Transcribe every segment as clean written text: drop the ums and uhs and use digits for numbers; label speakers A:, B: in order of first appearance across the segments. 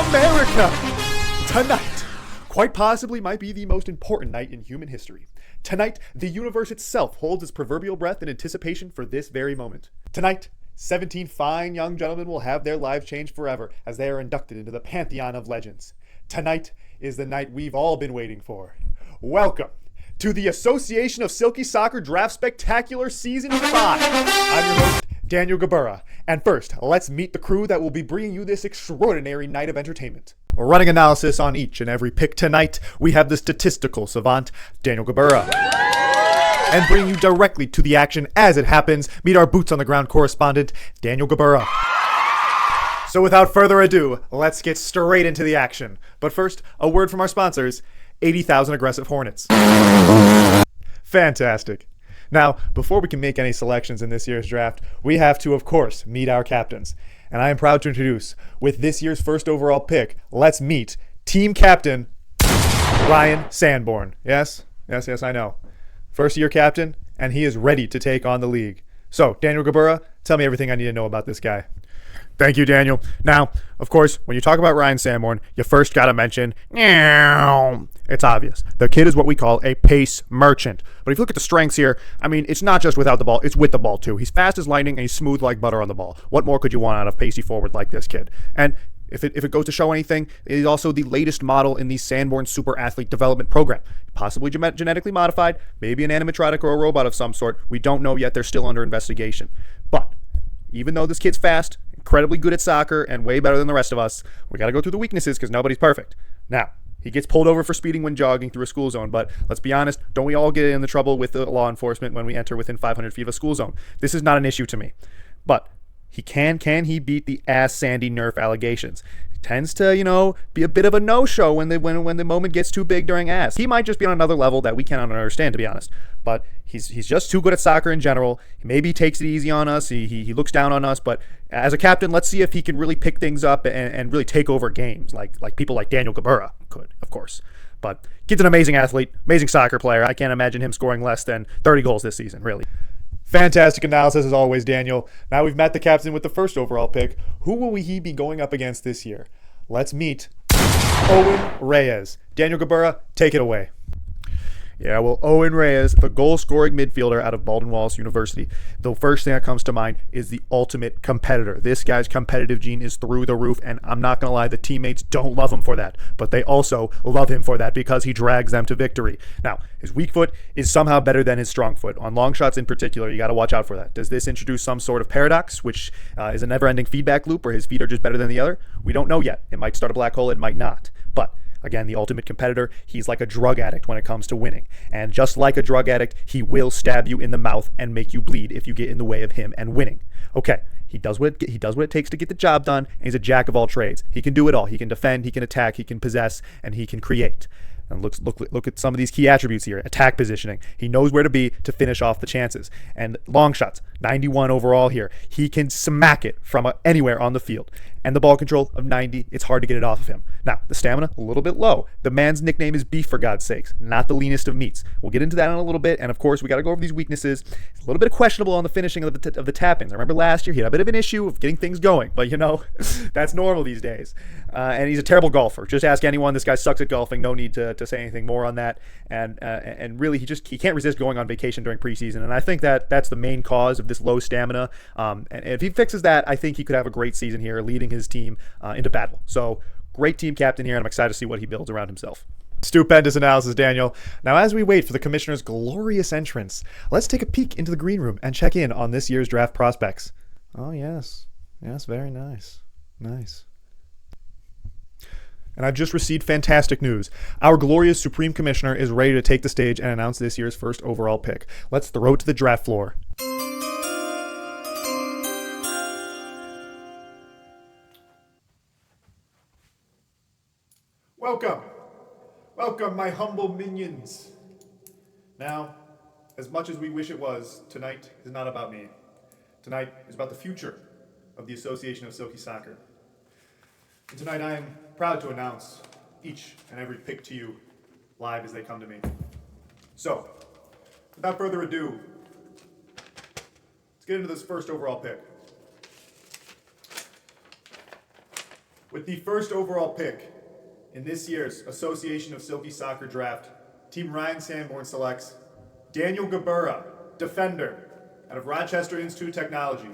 A: America! Tonight, quite possibly might be the most important night in human history. Tonight, the universe itself holds its proverbial breath in anticipation for this very moment. Tonight, 17 fine young gentlemen will have their lives changed forever as they are inducted into the pantheon of legends. Tonight is the night we've all been waiting for. Welcome to the Association of Silky Soccer Draft Spectacular Season 5. I'm your host, Daniel Gabura. And first, let's meet the crew that will be bringing you this extraordinary night of entertainment. Running analysis on each and every pick tonight, we have the statistical savant, Daniel Gabura. And bring you directly to the action as it happens, meet our boots on the ground correspondent, Daniel Gabura. So without further ado, let's get straight into the action. But first, a word from our sponsors, 80,000 Aggressive Hornets. Fantastic. Now, before we can make any selections in this year's draft, we have to, of course, meet our captains. And I am proud to introduce, with this year's first overall pick, let's meet team captain, Ryan Sanborn. Yes, I know. First year captain, and he is ready to take on the league. So, Daniel Gabura, tell me everything I need to know about this guy.
B: Thank you, Daniel. Now, of course, when you talk about Ryan Sanborn, you first got to mention, it's obvious. The kid is what we call a pace merchant. But if you look at the strengths here, I mean, it's not just without the ball, it's with the ball too. He's fast as lightning and he's smooth like butter on the ball. What more could you want out of pacey forward like this kid? And if it goes to show anything, it is also the latest model in the Sanborn Super Athlete Development Program. Possibly genetically modified, maybe an animatronic or a robot of some sort. We don't know yet. They're still under investigation. But even though this kid's fast, incredibly good at soccer, and way better than the rest of us, we got to go through the weaknesses because nobody's perfect. Now, he gets pulled over for speeding when jogging through a school zone, but let's be honest, don't we all get in the trouble with the law enforcement when we enter within 500 feet of a school zone? This is not an issue to me. But can he beat the ass Sandy Nerf allegations? He tends to, be a bit of a no-show when the moment gets too big during ass. He might just be on another level that we cannot understand, to be honest. But he's just too good at soccer in general. Maybe he takes it easy on us. He looks down on us. But as a captain, let's see if he can really pick things up and really take over games like people like Daniel Gabura could, of course. But kid's an amazing athlete, amazing soccer player. I can't imagine him scoring less than 30 goals this season, really.
A: Fantastic analysis as always, Daniel. Now we've met the captain with the first overall pick. Who will he be going up against this year? Let's meet Owen Reyes. Daniel Gabura, take it away.
B: Yeah, well, Owen Reyes, the goal-scoring midfielder out of Baldwin Wallace University. The first thing that comes to mind is the ultimate competitor. This guy's competitive gene is through the roof, and I'm not going to lie, the teammates don't love him for that, but they also love him for that because he drags them to victory. Now, his weak foot is somehow better than his strong foot. On long shots in particular, you got to watch out for that. Does this introduce some sort of paradox, which is a never-ending feedback loop where his feet are just better than the other? We don't know yet. It might start a black hole, it might not. But again, the ultimate competitor, he's like a drug addict when it comes to winning. And just like a drug addict, he will stab you in the mouth and make you bleed if you get in the way of him and winning. Okay, he does what it takes to get the job done, and he's a jack of all trades. He can do it all. He can defend, he can attack, he can possess, and he can create. And look at some of these key attributes here. Attack positioning. He knows where to be to finish off the chances. And long shots, 91 overall here. He can smack it from anywhere on the field. And the ball control of 90, it's hard to get it off of him. Now, the stamina, a little bit low. The man's nickname is Beef, for God's sakes, not the leanest of meats. We'll get into that in a little bit. And of course, we got to go over these weaknesses. It's a little bit questionable on the finishing of the tap-ins. I remember last year he had a bit of an issue of getting things going. But, that's normal these days. And he's a terrible golfer. Just ask anyone. This guy sucks at golfing. No need to say anything more on that. And really, he can't resist going on vacation during preseason. And I think that's the main cause of this low stamina. And if he fixes that, I think he could have a great season here, leading his team into battle. So great team captain here, and I'm excited to see what he builds around himself.
A: Stupendous analysis, Daniel. Now, as we wait for the commissioner's glorious entrance, let's take a peek into the green room and check in on this year's draft prospects. Oh, yes, very nice. And I've just received fantastic news. Our glorious Supreme Commissioner is ready to take the stage and announce this year's first overall pick. Let's throw it to the draft floor. Welcome, my humble minions. Now, as much as we wish it was, tonight is not about me. Tonight is about the future of the Association of Silky Soccer. And tonight I am proud to announce each and every pick to you live as they come to me. So, without further ado, let's get into this first overall pick. With the first overall pick in this year's Association of Silky Soccer Draft, Team Ryan Sanborn selects Daniel Gabura, defender, out of Rochester Institute of Technology.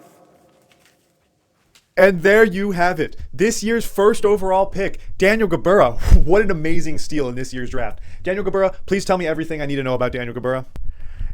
A: And there you have it. This year's first overall pick, Daniel Gabura. What an amazing steal in this year's draft. Daniel Gabura, please tell me everything I need to know about Daniel Gabura.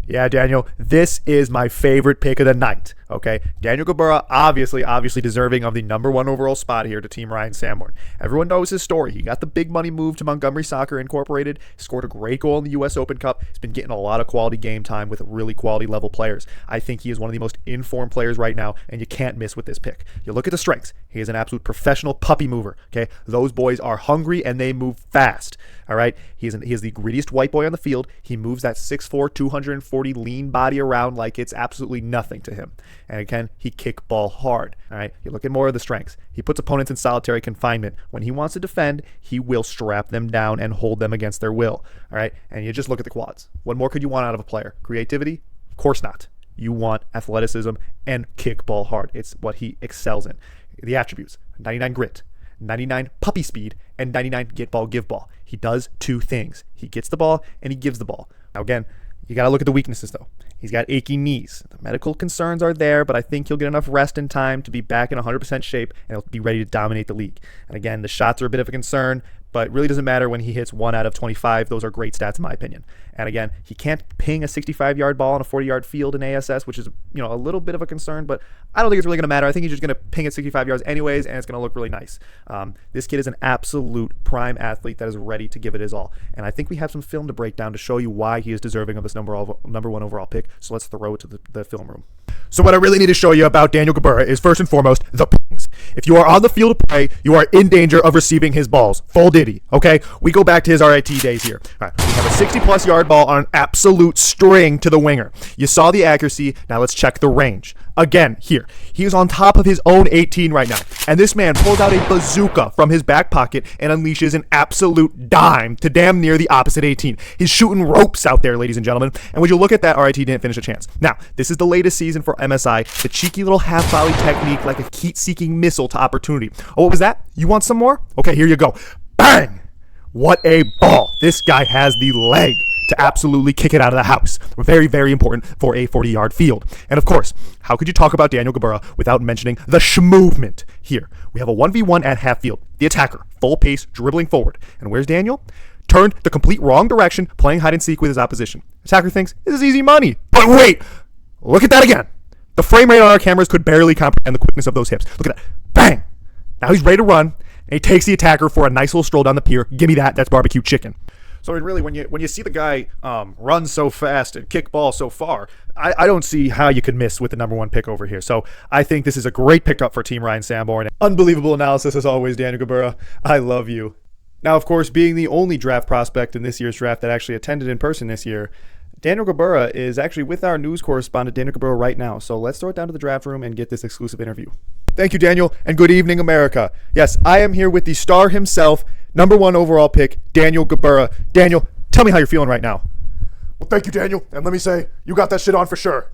B: Yeah, Daniel, this is my favorite pick of the night, okay? Daniel Gabura, obviously deserving of the number 1 overall spot here to Team Ryan Sanborn. Everyone knows his story. He got the big money move to Montgomery Soccer Incorporated, scored a great goal in the U.S. Open Cup. He's been getting a lot of quality game time with really quality level players. I think he is one of the most informed players right now, and you can't miss with this pick. You look at the strengths. He is an absolute professional puppy mover, okay? Those boys are hungry, and they move fast, all right? He is the grittiest white boy on the field. He moves that 6'4", 240 lean body around like it's absolutely nothing to him. And again, he kick ball hard. All right, you look at more of the strengths. He puts opponents in solitary confinement. When he wants to defend, he will strap them down and hold them against their will. All right, and you just look at the quads. What more could you want out of a player? Creativity? Of course not. You want athleticism and kick ball hard. It's what he excels in. The attributes: 99 grit, 99 puppy speed, and 99 get ball, give ball. He does 2 things. He gets the ball and he gives the ball. Now again, you got to look at the weaknesses, though. He's got achy knees. The medical concerns are there, but I think he'll get enough rest and time to be back in 100% shape, and he'll be ready to dominate the league. And again, the shots are a bit of a concern, but it really doesn't matter when he hits 1 out of 25. Those are great stats, in my opinion. And again, he can't ping a 65-yard ball on a 40-yard field in ASS, which is a little bit of a concern, but I don't think it's really going to matter. I think he's just going to ping at 65 yards anyways, and it's going to look really nice. This kid is an absolute prime athlete that is ready to give it his all. And I think we have some film to break down to show you why he is deserving of this number 1 overall pick. So let's throw it to the film room. So what I really need to show you about Daniel Gabura is first and foremost the pings. If you are on the field of play, you are in danger of receiving his balls. Full Diddy, okay? We go back to his RIT days here. All right, we have a 60-plus yard ball on an absolute string to the winger. You saw the accuracy. Now let's check the range. Again, here, he is on top of his own 18 right now, and this man pulls out a bazooka from his back pocket and unleashes an absolute dime to damn near the opposite 18. He's shooting ropes out there, ladies and gentlemen, and when you look at that, RIT didn't finish a chance. Now, this is the latest season for MSI, the cheeky little half-volley technique like a heat-seeking missile to opportunity. Oh, what was that? You want some more? Okay, here you go. Bang! What a ball. This guy has the leg to absolutely kick it out of the house. Very, very important for a 40-yard field. And of course, how could you talk about Daniel Gabura without mentioning the movement here? We have a 1v1 at half field. The attacker, full pace, dribbling forward. And where's Daniel? Turned the complete wrong direction, playing hide and seek with his opposition. Attacker thinks, this is easy money. But wait, look at that again. The frame rate on our cameras could barely comprehend the quickness of those hips. Look at that. Bang! Now he's ready to run, and he takes the attacker for a nice little stroll down the pier. Give me that. That's barbecue chicken. So really, when you see the guy run so fast and kick ball so far, I don't see how you could miss with the number 1 pick over here. So I think this is a great pickup for Team Ryan Sanborn. Unbelievable analysis as always, Daniel Gabura. I love you. Now, of course, being the only draft prospect in this year's draft that actually attended in person this year, Daniel Gabura is actually with our news correspondent, Daniel Gabura, right now. So let's throw it down to the draft room and get this exclusive interview. Thank you, Daniel, and good evening, America. Yes, I am here with the star himself, number 1 overall pick, Daniel Gabura. Daniel, tell me how you're feeling right now.
C: Well, thank you, Daniel. And let me say, you got that shit on for sure.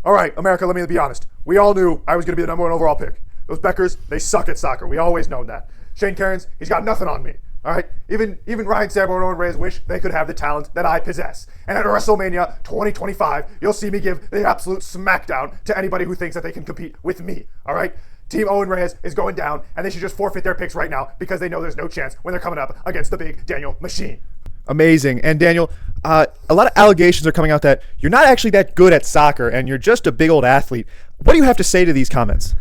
C: All right, America, let me be honest. We all knew I was going to be the number 1 overall pick. Those Beckers, they suck at soccer. We always know that. Shane Cairns, he's got nothing on me. All right, even Ryan Sanborn and Owen Reyes wish they could have the talent that I possess. And at WrestleMania 2025, you'll see me give the absolute smackdown to anybody who thinks that they can compete with me. All right, Team Owen Reyes is going down, and they should just forfeit their picks right now because they know there's no chance when they're coming up against the big Daniel Machine.
B: Amazing. And Daniel, a lot of allegations are coming out that you're not actually that good at soccer and you're just a big old athlete. What do you have to say to these comments?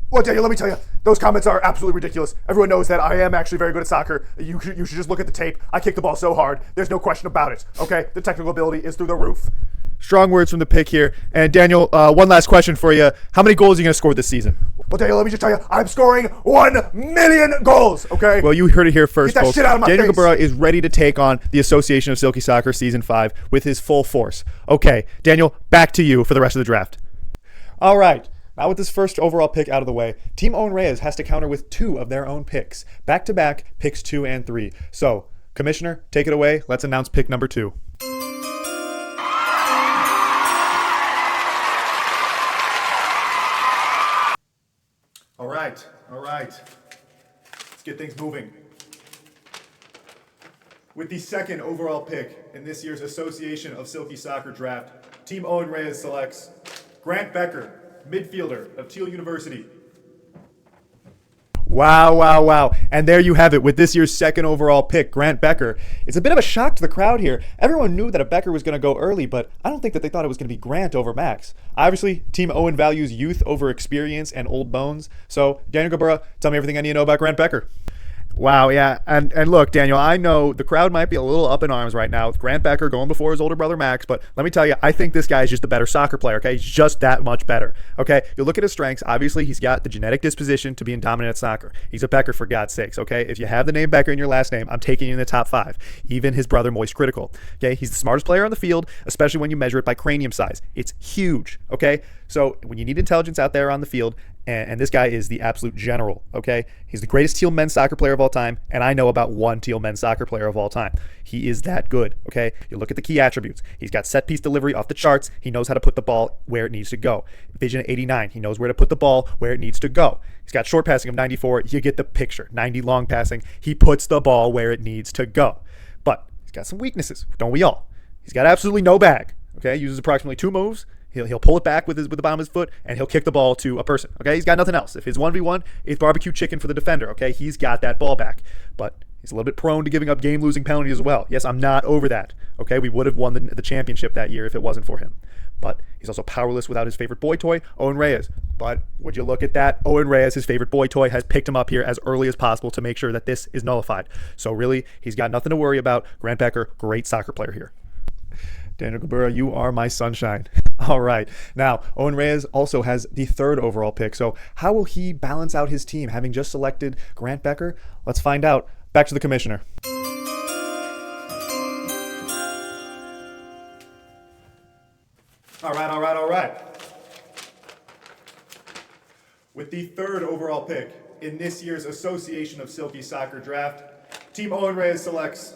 C: Well, Daniel, let me tell you, those comments are absolutely ridiculous. Everyone knows that I am actually very good at soccer. You should just look at the tape. I kick the ball so hard. There's no question about it. Okay? The technical ability is through the roof.
B: Strong words from the pick here. And Daniel, one last question for you. How many goals are you going to score this season?
C: Well, Daniel, let me just tell you, I'm scoring 1 million goals, okay?
B: Well, you heard it here first,
C: Get that
B: folks.
C: shit out of my
B: Daniel
C: face.
B: Gabura is ready to take on the Association of Silky Soccer Season 5 with his full force. Okay, Daniel, back to you for the rest of the draft. All right. Now with this first overall pick out of the way, Team Owen Reyes has to counter with 2 of their own picks. Back-to-back picks 2 and 3. So, Commissioner, take it away. Let's announce pick number 2.
A: All right. get things moving. With the second overall pick in this year's Association of Silky Soccer draft, Team Owen Reyes selects Grant Becker, midfielder of Teal University.
B: Wow, wow, wow. And there you have it with this year's second overall pick, Grant Becker. It's a bit of a shock to the crowd here. Everyone knew that a Becker was going to go early, but I don't think that they thought it was going to be Grant over Max. Obviously, Team Owen values youth over experience and old bones. So, Daniel Gabura, tell me everything I need to know about Grant Becker. Wow, yeah. And look, Daniel, I know the crowd might be a little up in arms right now with Grant Becker going before his older brother Max, but let me tell you, I think this guy is just a better soccer player, okay? He's just that much better, okay? You look at his strengths, obviously he's got the genetic disposition to being dominant at soccer. He's a Becker, for God's sakes, okay? If you have the name Becker in your last name, I'm taking you in the top 5. Even his brother Moist Critical, okay? He's the smartest player on the field, especially when you measure it by cranium size. It's huge, okay? So when you need intelligence out there on the field, and this guy is the absolute general, okay? He's the greatest Teal men's soccer player of all time, and I know about one Teal men's soccer player of all time. He is that good, okay? You look at the key attributes. He's got set-piece delivery off the charts. He knows how to put the ball where it needs to go. Vision 89, he knows where to put the ball where it needs to go. He's got short passing of 94. You get the picture. 90 long passing. He puts the ball where it needs to go. But he's got some weaknesses, don't we all? He's got absolutely no bag, okay? Uses approximately 2 moves. He'll pull it back with the bottom of his foot, and he'll kick the ball to a person. Okay, he's got nothing else. If it's 1v1, it's barbecue chicken for the defender. Okay, he's got that ball back, but he's a little bit prone to giving up game-losing penalties as well. Yes, I'm not over that. Okay, we would have won the championship that year if it wasn't for him. But he's also powerless without his favorite boy toy, Owen Reyes. But would you look at that? Owen Reyes, his favorite boy toy, has picked him up here as early as possible to make sure that this is nullified. So really, he's got nothing to worry about. Grant Becker, great soccer player here. Daniel Gabura, you are my sunshine. All right. Now, Owen Reyes also has the third overall pick. So how will he balance out his team, having just selected Grant Becker? Let's find out. Back to the commissioner.
A: All right. With the third overall pick in this year's Association of Silky Soccer draft, Team Owen Reyes selects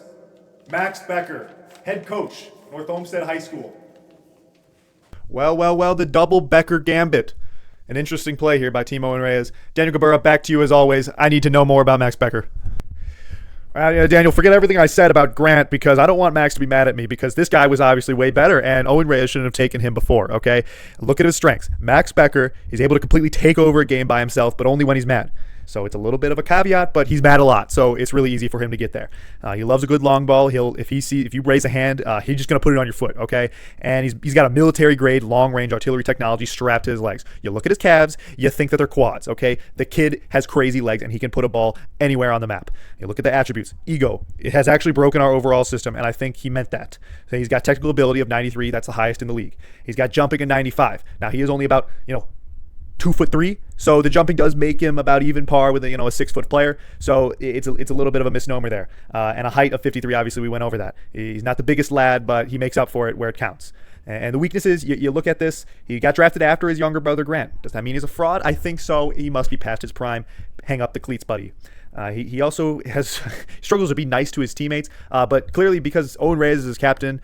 A: Max Becker, head coach, North Olmsted High School.
B: Well, the double Becker gambit. An interesting play here by Team Owen Reyes. Daniel Gabura, back to you as always. I need to know more about Max Becker. Daniel, forget everything I said about Grant because I don't want Max to be mad at me because this guy was obviously way better and Owen Reyes shouldn't have taken him before, okay? Look at his strengths. Max Becker, he's able to completely take over a game by himself, but only when he's mad. So it's a little bit of a caveat, but he's mad a lot, so it's really easy for him to get there. He loves a good long ball. If you raise a hand, he's just gonna put it on your foot, okay? And he's got a military grade long range artillery technology strapped to his legs. You look at his calves, you think that they're quads, okay? The kid has crazy legs and he can put a ball anywhere on the map. You look at the attributes. Ego, it has actually broken our overall system, and I think he meant that. So he's got technical ability of 93, that's the highest in the league. He's got jumping at 95. Now he is only about 2'3", so the jumping does make him about even par with a 6-foot player. So it's a little bit of a misnomer there. And a height of 53, obviously we went over that. He's not the biggest lad, but he makes up for it where it counts. And the weaknesses, you look at this, he got drafted after his younger brother Grant. Does that mean he's a fraud? I think so. He must be past his prime. Hang up the cleats, buddy. He also struggles to be nice to his teammates, but clearly because Owen Reyes is his captain,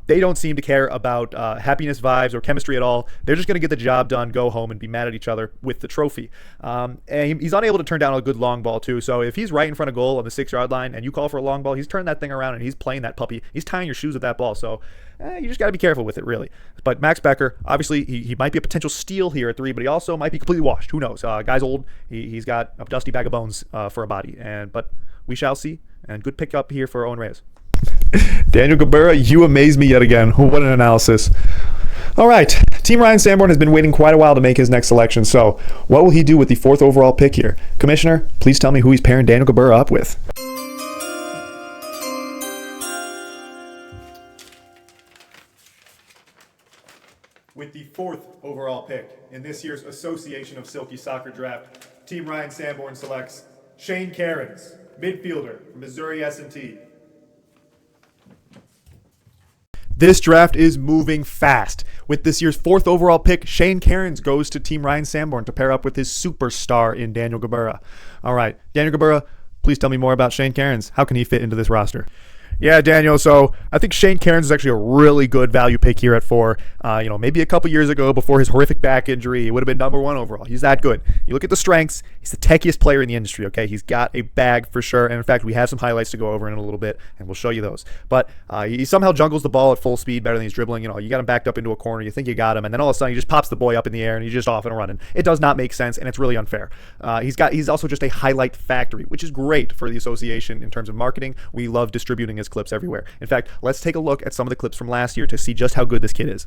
B: they don't seem to care about happiness vibes or chemistry at all. They're just going to get the job done, go home, and be mad at each other with the trophy. And he's unable to turn down a good long ball too. So if he's right in front of goal on the 6-yard line and you call for a long ball, he's turning that thing around and he's playing that puppy. He's tying your shoes with that ball. So you just got to be careful with it, really. But Max Becker, obviously, he might be a potential steal here at 3, but he also might be completely washed. Who knows? Guy's old. He's got a dusty bag of bones for a body. But we shall see. And good pickup here for Owen Reyes.
A: Daniel Gabura, you amaze me yet again. What an analysis. All right. Team Ryan Sanborn has been waiting quite a while to make his next selection. So what will he do with the 4th overall pick here? Commissioner, please tell me who he's pairing Daniel Gabura up with. With the 4th overall pick in this year's Association of Silky Soccer draft, Team Ryan Sanborn selects Shane Cairns, midfielder from Missouri S&T. This draft is moving fast. With this year's 4th overall pick, Shane Cairns goes to Team Ryan Sanborn to pair up with his superstar in Daniel Gabura. All right, Daniel Gabura, please tell me more about Shane Cairns. How can he fit into this roster?
B: Yeah, Daniel. So I think Shane Cairns is actually a really good value pick here at 4. Maybe a couple years ago before his horrific back injury, he would have been number 1 overall. He's that good. You look at the strengths, he's the techiest player in the industry, okay? He's got a bag for sure. And in fact, we have some highlights to go over in a little bit, and we'll show you those. But he somehow jungles the ball at full speed better than he's dribbling. You got him backed up into a corner. You think you got him, and then all of a sudden he just pops the boy up in the air and he's just off and running. It does not make sense, and it's really unfair. He's also just a highlight factory, which is great for the association in terms of marketing. We love distributing his clips everywhere. In fact, let's take a look at some of the clips from last year to see just how good this kid is.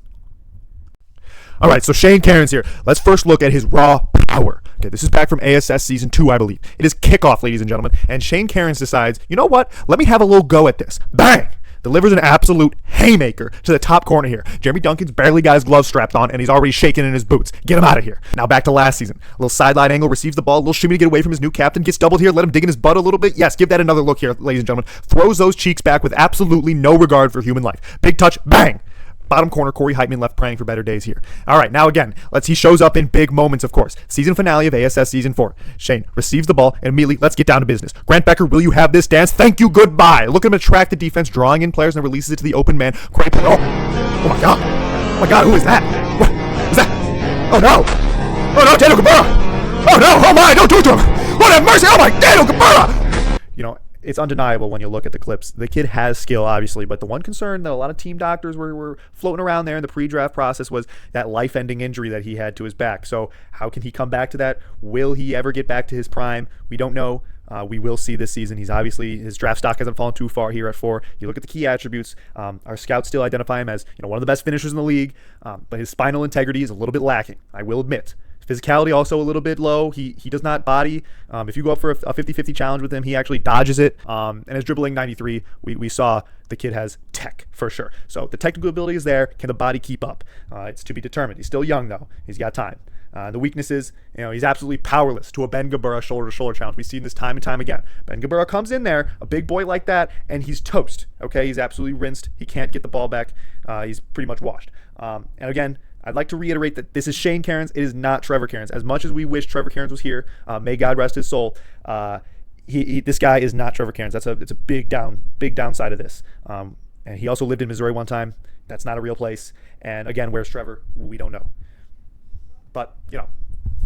B: All right, so Shane Cairns here. Let's first look at his raw power. Okay, this is back from ASS Season 2, I believe. It is kickoff, ladies and gentlemen, and Shane Cairns decides, you know what? Let me have a little go at this. Bang! Delivers an absolute haymaker to the top corner here. Jeremy Duncan's barely got his gloves strapped on, and he's already shaking in his boots. Get him out of here. Now back to last season. A little sideline angle, receives the ball, a little shimmy to get away from his new captain, gets doubled here, let him dig in his butt a little bit. Yes, give that another look here, ladies and gentlemen. Throws those cheeks back with absolutely no regard for human life. Big touch, bang! Bottom corner, Corey Heitman left praying for better days here. All right, now again, he shows up in big moments, of course. Season finale of ASS Season 4. Shane receives the ball, and immediately, let's get down to business. Grant Becker, will you have this dance? Thank you, goodbye. Look at him attract the defense, drawing in players, and releases it to the open man. Great play. Oh my God. Oh my God, who is that? What is that? Oh no. Oh no, Daniel Gabourah. Oh no, oh my, don't do it to him. Lord have mercy, oh my, Daniel Gabourah. It's undeniable when you look at the clips. The kid has skill, obviously, but the one concern that a lot of team doctors were floating around there in the pre-draft process was that life-ending injury that he had to his back. So how can he come back to that? Will he ever get back to his prime? We don't know. We will see this season. His draft stock hasn't fallen too far here at 4. You look at the key attributes. Our scouts still identify him as one of the best finishers in the league, but his spinal integrity is a little bit lacking, I will admit. Physicality also a little bit low. He does not body. If you go up for a 50-50 challenge with him, he actually dodges it. And his dribbling 93, we saw the kid has tech for sure. So the technical ability is there. Can the body keep up? It's to be determined. He's still young though. He's got time. The weaknesses, he's absolutely powerless to a Ben Gabourah shoulder-to-shoulder challenge. We've seen this time and time again. Ben Gabourah comes in there, a big boy like that, and he's toast. Okay, he's absolutely rinsed. He can't get the ball back. He's pretty much washed. And again, I'd like to reiterate that this is Shane Cairns. It is not Trevor Cairns. As much as we wish Trevor Cairns was here, may God rest his soul. This guy is not Trevor Cairns. It's a big downside of this. And he also lived in Missouri one time. That's not a real place. And again, where's Trevor? We don't know. But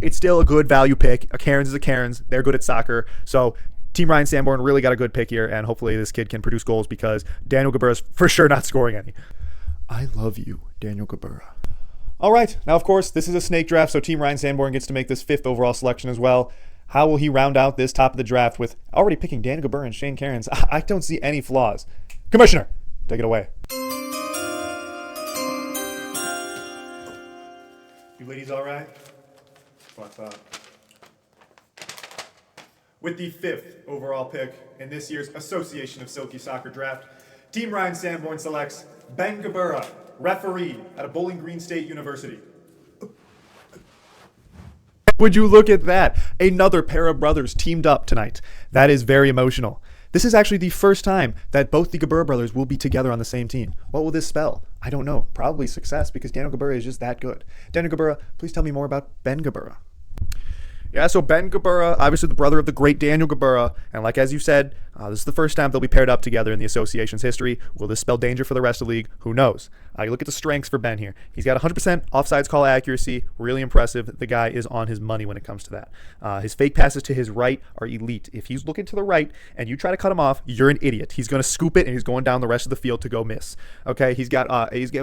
B: it's still a good value pick. A Cairns is a Cairns. They're good at soccer. So Team Ryan Sanborn really got a good pick here, and hopefully this kid can produce goals because Daniel Gabourah's for sure not scoring any.
A: I love you, Daniel Gabourah. All right, now of course this is a snake draft, so Team Ryan Sanborn gets to make this 5th overall selection as well. How will he round out this top of the draft with already picking Daniel Gabourah and Shane Cairns? I don't see any flaws. Commissioner, take it away. You ladies all right? What's up? With the 5th overall pick in this year's Association of Silky Soccer Draft, Team Ryan Sanborn selects Ben Gabourah, referee out of Bowling Green State University. Would you look at that? Another pair of brothers teamed up tonight. That is very emotional. This is actually the first time that both the Gabourah brothers will be together on the same team. What will this spell? I don't know. Probably success because Daniel Gabourah is just that good. Daniel Gabourah, please tell me more about Ben Gabourah. Yeah, so Ben Gabourah, obviously the brother of the great Daniel Gabourah, and as you said, this is the first time they'll be paired up together in the association's history. Will this spell danger for the rest of the league? Who knows? You look at the strengths for Ben here. He's got 100% offsides call accuracy, really impressive. The guy is on his money when it comes to that. His fake passes to his right are elite. If he's looking to the right and you try to cut him off, you're an idiot. He's going to scoop it and he's going down the rest of the field to go miss. Okay,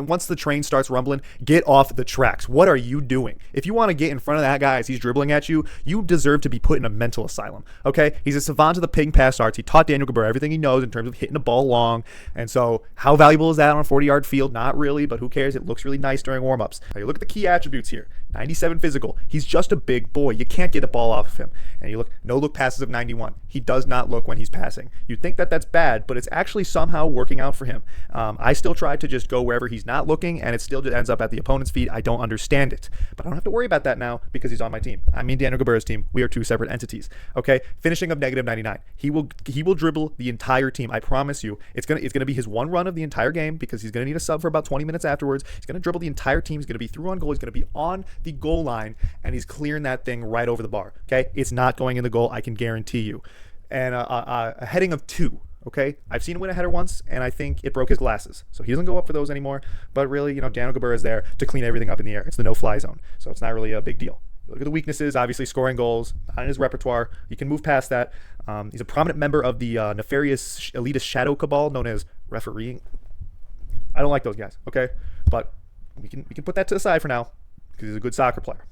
A: once the train starts rumbling, get off the tracks. What are you doing? If you want to get in front of that guy as he's dribbling at you, you deserve to be put in a mental asylum. Okay, he's a savant of the ping pass arts. He taught Daniel Gabourah everything he knows in terms of hitting the ball long. And so how valuable is that on a 40-yard field? Not really, but who cares? It looks really nice during warm-ups. Now you look at the key attributes here. 97 physical. He's just a big boy. You can't get the ball off of him. And you look, no look passes of 91. He does not look when he's passing. You'd think that that's bad, but it's actually somehow working out for him. I still try to just go wherever he's not looking, and it still ends up at the opponent's feet. I don't understand it, but I don't have to worry about that now because he's on my team. I mean Daniel Gabourah's team. We are two separate entities. Okay, finishing of negative 99. He will dribble the entire team. I promise you. It's gonna be his one run of the entire game because he's gonna need a sub for about 20 minutes afterwards. He's gonna dribble the entire team. He's gonna be through on goal. He's gonna be on the goal line, and he's clearing that thing right over the bar. Okay, it's not going in the goal. I can guarantee you. And a heading of 2.
B: okay? I've seen him win a header once, and I think it broke his glasses. So he doesn't go up for those anymore. But really, Daniel Gabbura is there to clean everything up in the air. It's the no-fly zone, so it's not really a big deal. Look at the weaknesses, obviously scoring goals, not in his repertoire. You can move past that. He's a prominent member of the nefarious elitist shadow cabal known as refereeing. I don't like those guys, okay? But we can put that to the side for now because he's a good soccer player.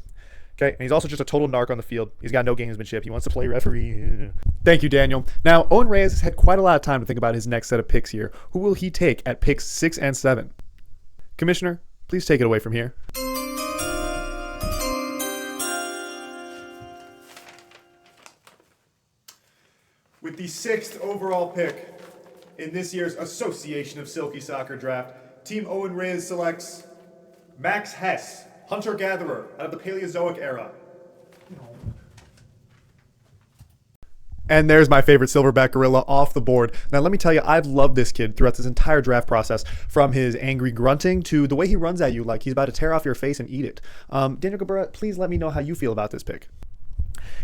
B: Okay, and he's also just a total narc on the field. He's got no gamesmanship. He wants to play referee.
A: Thank you, Daniel. Now, Owen Reyes has had quite a lot of time to think about his next set of picks here. Who will he take at picks 6 and 7? Commissioner, please take it away from here. With the 6th overall pick in this year's Association of Silky Soccer Draft, Team Owen Reyes selects Max Hess, hunter-gatherer out of the Paleozoic era. And there's my favorite silverback gorilla off the board. Now, let me tell you, I've loved this kid throughout this entire draft process, from his angry grunting to the way he runs at you like he's about to tear off your face and eat it. Daniel Gabbura, please let me know how you feel about this pick.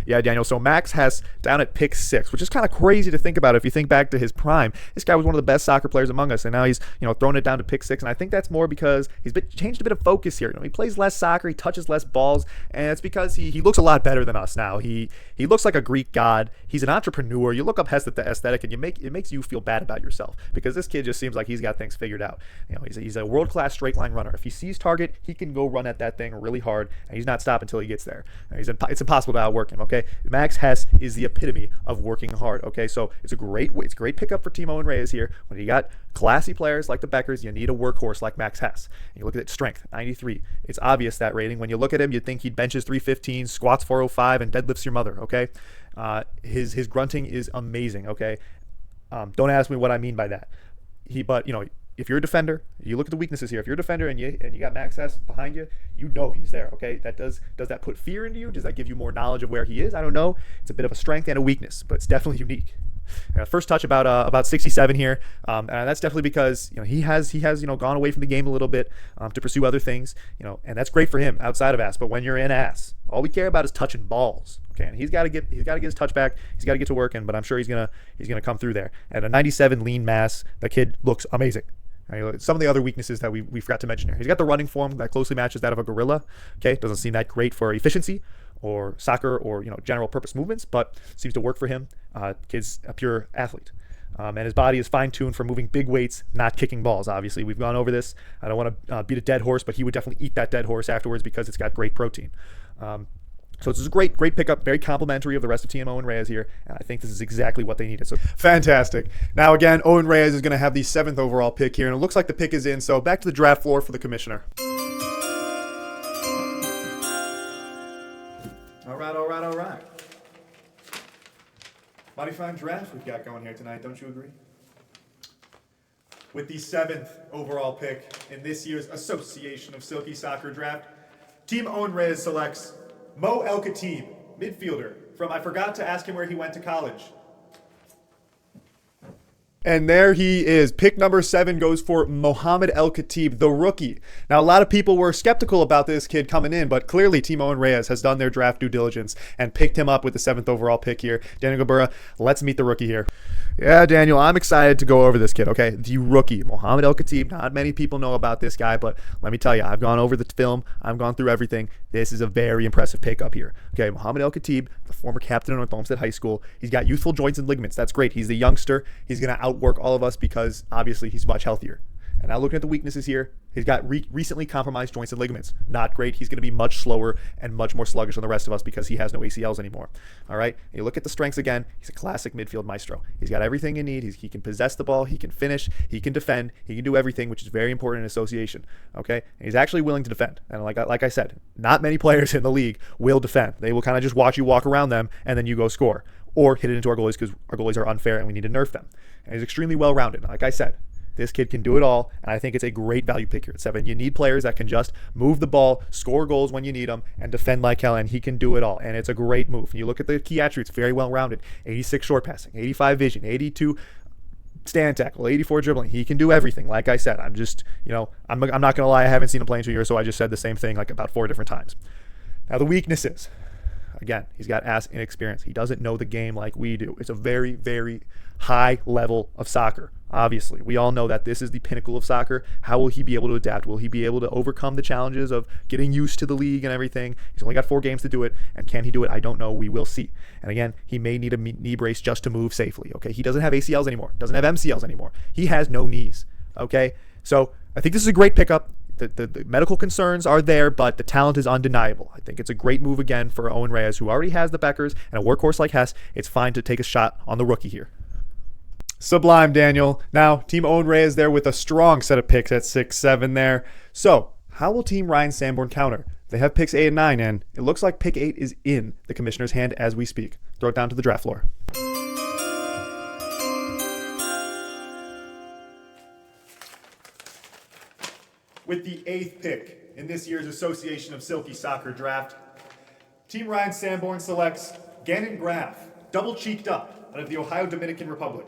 A: Yeah, Daniel. So Max Hess down at pick 6, which is kind of crazy to think about if you think back to his prime. This guy was one of the best soccer players among us, and now he's throwing it down to pick 6. And I think that's more because he's changed a bit of focus here. He plays less soccer, he touches less balls, and it's because he looks a lot better than us now. He looks like a Greek god. He's an entrepreneur. You look up Hess at the aesthetic, and it makes you feel bad about yourself because this kid just seems like he's got things figured out. He's a world-class straight line runner. If he sees target, he can go run at that thing really hard, and he's not stopping until he gets there. It's impossible to outwork him. Okay, Max Hess is the epitome of working hard. Okay, so it's a great pickup for Team Owen Reyes here. When you got classy players like the Beckers, you need a workhorse like Max Hess. And you look at its strength, 93. It's obvious that rating. When you look at him, you'd think he benches 315, squats 405, and deadlifts your mother. Okay, his grunting is amazing. Okay, don't ask me what I mean by that. But if you're a defender, you look at the weaknesses here. If you're a defender and you got Max Hess behind you, he's there. Okay, does that put fear into you? Does that give you more knowledge of where he is? I don't know. It's a bit of a strength and a weakness, but it's definitely unique. First touch about 67 here, and that's definitely because he has gone away from the game a little bit to pursue other things, and that's great for him outside of ass. But when you're in ass, all we care about is touching balls. Okay, and he's got to get his touch back. He's got to get to working, but I'm sure he's gonna come through there. At a 97 lean mass, the kid looks amazing. Some of the other weaknesses that we forgot to mention here. He's got the running form that closely matches that of a gorilla. Okay, doesn't seem that great for efficiency or soccer or general purpose movements, but seems to work for him. Kid's a pure athlete. And his body is fine-tuned for moving big weights, not kicking balls. Obviously, we've gone over this. I don't want to beat a dead horse, but he would definitely eat that dead horse afterwards because it's got great protein. So it's a great pickup, very complimentary of the rest of Team Owen Reyes here, and I think this is exactly what they needed. So fantastic. Now again, Owen Reyes is going to have the 7th overall pick here, and it looks like the pick is in. So back to the draft floor for the commissioner. All right. Mighty fine draft we've got going here tonight, don't you agree? With the 7th overall pick in this year's Association of Silky Soccer Draft, Team Owen Reyes selects Mo El Khatib, midfielder, from I forgot to ask him where he went to college. And there he is. Pick number 7 goes for Mohamed El Khatib, the rookie. Now, a lot of people were skeptical about this kid coming in, but clearly Team Owen Reyes has done their draft due diligence and picked him up with the 7th overall pick here. Daniel Gabbura, let's meet the rookie here. Yeah, Daniel, I'm excited to go over this kid, okay? The rookie, Mohamed El Khatib. Not many people know about this guy, but let me tell you, I've gone over the film. I've gone through everything. This is a very impressive pick up here. Okay, Mohamed El Khatib, the former captain of North Olmsted High School. He's got youthful joints and ligaments. That's great. He's the youngster. He's going to outwork all of us because obviously he's much healthier. And now looking at the weaknesses here, he's got recently compromised joints and ligaments. Not great. He's going to be much slower and much more sluggish than the rest of us because he has no ACLs anymore. All right. And you look at the strengths again. He's a classic midfield maestro. He's got everything you need. He can possess the ball. He can finish. He can defend. He can do everything, which is very important in association. Okay. And he's actually willing to defend. And like I said, not many players in the league will defend. They will kind of just watch you walk around them and then you go score or hit it into our goalies because our goalies are unfair and we need to nerf them. And he's extremely well rounded. Like I said, this kid can do it all, and I think it's a great value pick here at 7. You need players that can just move the ball, score goals when you need them, and defend like hell, and he can do it all, and it's a great move. You look at the key attributes, very well rounded, 86 short passing, 85 vision, 82 stand tackle, 84 dribbling. He can do everything. Like I said, I'm just, I'm not going to lie, I haven't seen him play in 2 years, so I just said the same thing like about 4 different times. Now the weaknesses.
B: Again, he's got ass inexperience. He doesn't know the game like we do. It's a very, very high level of soccer. Obviously, we all know that this is the pinnacle of soccer. How will he be able to adapt? Will he be able to overcome the challenges of getting used to the league and everything? He's only got 4 games to do it, and can he do it? I don't know. We will see. And again, he may need a knee brace just to move safely. Okay, he doesn't have ACLs anymore. Doesn't have MCLs anymore. He has no knees. Okay, so I think this is a great pickup. The medical concerns are there, but the talent is undeniable. I think it's a great move again for Owen Reyes, who already has the Beckers, and a workhorse like Hess. It's fine to take a shot on the rookie here.
A: Sublime, Daniel. Now, Team Owen Reyes there with a strong set of picks at 6-7 there. So, how will Team Ryan Sanborn counter? They have picks 8 and 9, and it looks like pick 8 is in the commissioner's hand as we speak. Throw it down to the draft floor. With the 8th pick in this year's Association of Silky Soccer Draft, Team Ryan Sanborn selects Gannon Graff, double cheeked up, out of the Ohio Dominican Republic.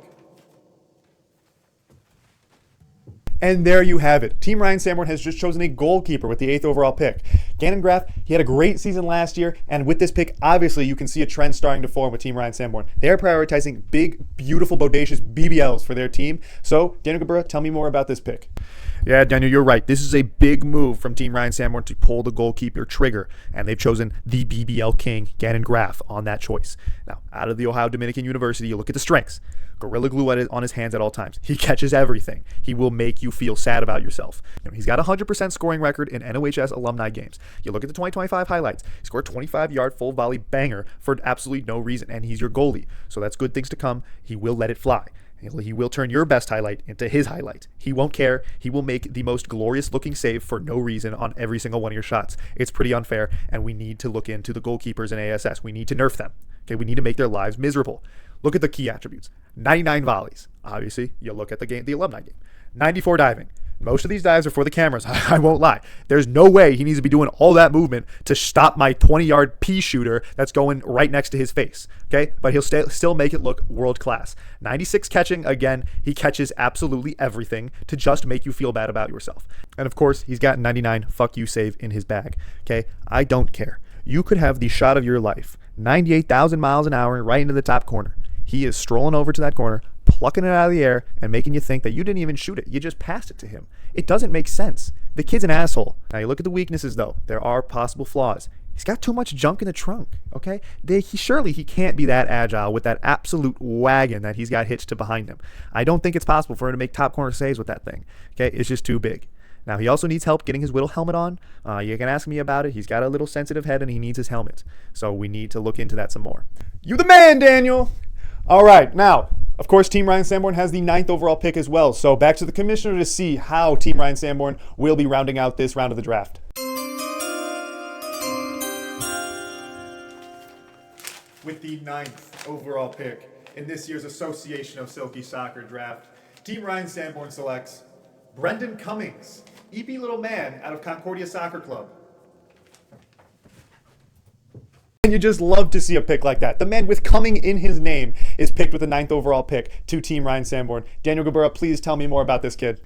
A: And there you have it. Team Ryan Sanborn has just chosen a goalkeeper with the 8th overall pick. Gannon Graff, he had a great season last year, and with this pick, obviously you can see a trend starting to form with Team Ryan Sanborn. They are prioritizing big, beautiful, bodacious BBLs for their team. So, Daniel Gabura, tell me more about this pick.
B: Yeah, Daniel, you're right. This is a big move from Team Ryan Sanborn to pull the goalkeeper trigger, and they've chosen the BBL king, Gannon Graff, on that choice. Now, out of the Ohio Dominican University, you look at the strengths. Gorilla glue on his hands at all times. He catches everything. He will make you feel sad about yourself. He's got a 100% scoring record in NOHS alumni games. You look at the 2025 highlights. He scored a 25-yard full volley banger for absolutely no reason, and he's your goalie. So that's good things to come. He will let it fly. He will turn your best highlight into his highlight. He won't care. He will make the most glorious looking save for no reason on every single one of your shots. It's pretty unfair, and we need to look into the goalkeepers in ASS. We need to nerf them. Okay, we need to make their lives miserable. Look at the key attributes. 99 volleys. Obviously, you look at the alumni game. 94 diving. Most of these dives are for the cameras. I won't lie. There's no way he needs to be doing all that movement to stop my 20-yard pea shooter that's going right next to his face. Okay? But he'll still make it look world class. 96 catching. Again, he catches absolutely everything to just make you feel bad about yourself. And of course, he's got 99 fuck you save in his bag. Okay? I don't care. You could have the shot of your life. 98,000 miles an hour right into the top corner. He is strolling over to that corner, plucking it out of the air, and making you think that you didn't even shoot it. You just passed it to him. It doesn't make sense. The kid's an asshole. Now, you look at the weaknesses, though. There are possible flaws. He's got too much junk in the trunk, okay? Surely he can't be that agile with that absolute wagon that he's got hitched to behind him. I don't think it's possible for him to make top corner saves with that thing, okay? It's just too big. Now, he also needs help getting his Whittle helmet on. You can ask me about it. He's got a little sensitive head, and he needs his helmet. So we need to look into that some more.
A: You the man, Daniel! All right, now, of course, Team Ryan Sanborn has the 9th overall pick as well. So back to the commissioner to see how Team Ryan Sanborn will be rounding out this round of the draft. With the 9th overall pick in this year's Association of Silky Soccer Draft, Team Ryan Sanborn selects Brendan Cummings, EP little man out of Concordia Soccer Club. And you just love to see a pick like that. The man with Cumming in his name is picked with the 9th overall pick to Team Ryan Sanborn. Daniel Gabura, please tell me more about this kid.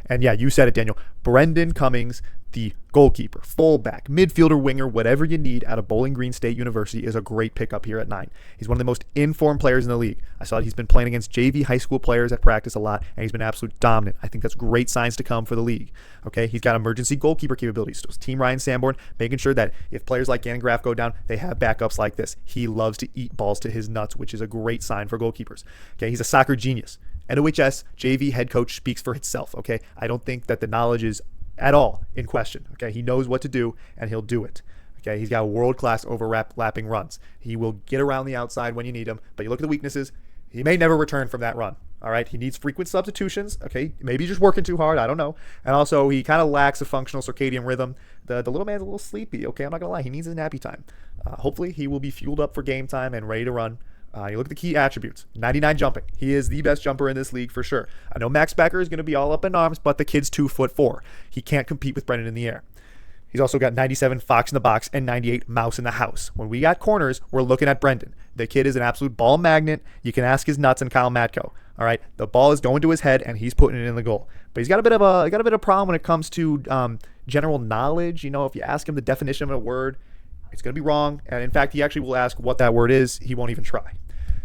B: And yeah, you said it, Daniel. Brendan Cummings, the goalkeeper, fullback, midfielder, winger, whatever you need out of Bowling Green State University is a great pickup here at 9. He's one of the most informed players in the league. I saw he's been playing against JV high school players at practice a lot, and he's been absolute dominant. I think that's great signs to come for the league. Okay, he's got emergency goalkeeper capabilities. So it's Team Ryan Sanborn making sure that if players like Gannon Graff go down, they have backups like this. He loves to eat balls to his nuts, which is a great sign for goalkeepers. Okay, he's a soccer genius. NOHS JV head coach speaks for itself. Okay, I don't think that the knowledge is at all in question. Okay, he knows what to do and he'll do it. Okay, he's got world-class overlapping runs. He will get around the outside when you need him, but you look at the weaknesses, he may never return from that run. All right, he needs frequent substitutions. Okay, maybe he's just working too hard. I don't know. And also, he kind of lacks a functional circadian rhythm. The little man's a little sleepy. Okay, I'm not gonna lie. He needs his nappy time. Hopefully, he will be fueled up for game time and ready to run. You look at the key attributes. 99 jumping. He is the best jumper in this league for sure. I know Max Becker is going to be all up in arms, but the kid's 2'4". He can't compete with Brendan in the air. He's also got 97 Fox in the box and 98 Mouse in the house. When we got corners, we're looking at Brendan. The kid is an absolute ball magnet. You can ask his nuts and Kyle Matko. All right, the ball is going to his head and he's putting it in the goal. But he's got a bit of a problem when it comes to general knowledge. You know, if you ask him the definition of a word, It's going to be wrong. And in fact, he actually will ask what that word is. He won't even try.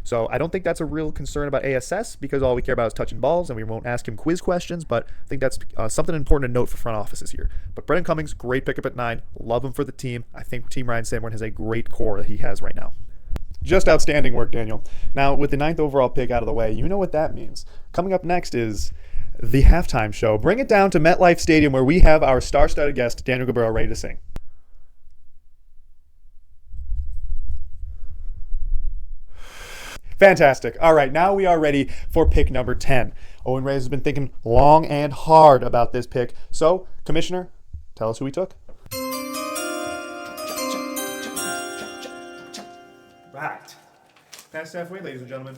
B: So I don't think that's a real concern about ASS because all we care about is touching balls, and we won't ask him quiz questions. But I think that's something important to note for front offices here. But Brendan Cummings, great pickup at 9. Love him for the team. I think Team Ryan Sanborn has a great core that he has right now.
A: Just outstanding work, Daniel. Now, with the 9th overall pick out of the way, you know what that means. Coming up next is the halftime show. Bring it down to MetLife Stadium where we have our star-studded guest, Daniel Gabbero, ready to sing. Fantastic. All right, now we are ready for pick number 10. Owen Reyes has been thinking long and hard about this pick. So, Commissioner, tell us who we took. Right. Past halfway, ladies and gentlemen.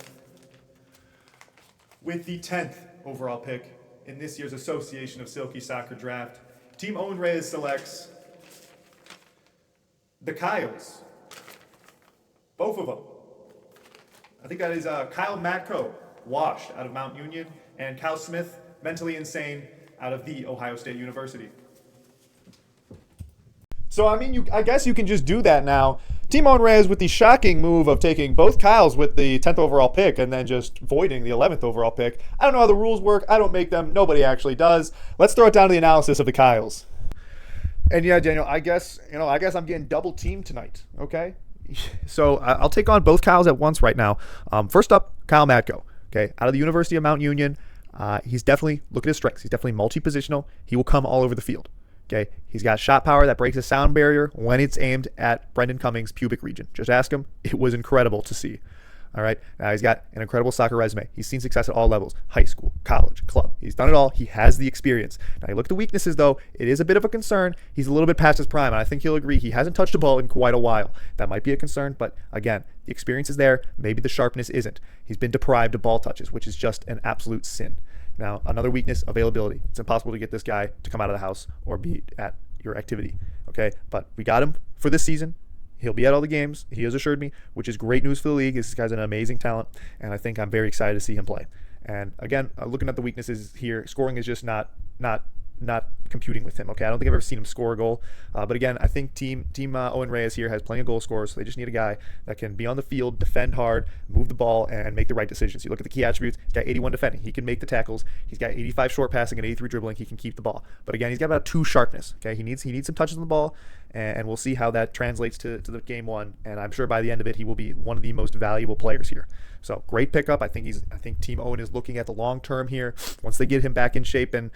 A: With the 10th overall pick in this year's Association of Silky Soccer Draft, Team Owen Reyes selects the Kyles. Both of them. I think that is Kyle Matko, washed out of Mount Union, and Kyle Smith, mentally insane, out of The Ohio State University. So, I mean, I guess you can just do that now. Team Owen Reyes with the shocking move of taking both Kyles with the 10th overall pick and then just voiding the 11th overall pick. I don't know how the rules work. I don't make them. Nobody actually does. Let's throw it down to the analysis of the Kyles.
B: And yeah, Daniel, I guess I'm getting double teamed tonight, okay? So I'll take on both Kyles at once right now. First up, Kyle Matko, okay? Out of the University of Mount Union, he's definitely, look at his strengths, he's definitely multi-positional. He will come all over the field, okay? He's got shot power that breaks the sound barrier when it's aimed at Brendan Cummings' pubic region. Just ask him. It was incredible to see. All right. Now he's got an incredible soccer resume. He's seen success at all levels: high school, college, club. He's done it all. He has the experience. Now you look at the weaknesses, though. It is a bit of a concern. He's a little bit past his prime, and I think he'll agree he hasn't touched a ball in quite a while. That might be a concern, but again, the experience is there. Maybe the sharpness isn't. He's been deprived of ball touches, which is just an absolute sin. Now, another weakness, availability. It's impossible to get this guy to come out of the house or be at your activity. Okay, but we got him for this season. He'll be at all the games, he has assured me, which is great news for the league. This guy's an amazing talent, and I think I'm very excited to see him play. And again, looking at the weaknesses here, scoring is just not computing with him. Okay, I don't think I've ever seen him score a goal. But again, I think Team Owen Reyes here has plenty of goal scorers, so they just need a guy that can be on the field, defend hard, move the ball, and make the right decisions. You look at the key attributes, he's got 81 defending. He can make the tackles. He's got 85 short passing and 83 dribbling. He can keep the ball. But again, he's got about 2 sharpness. Okay, he needs some touches on the ball, and we'll see how that translates to the game one. And I'm sure by the end of it, he will be one of the most valuable players here. So great pickup. I think Team Owen is looking at the long term here. Once they get him back in shape and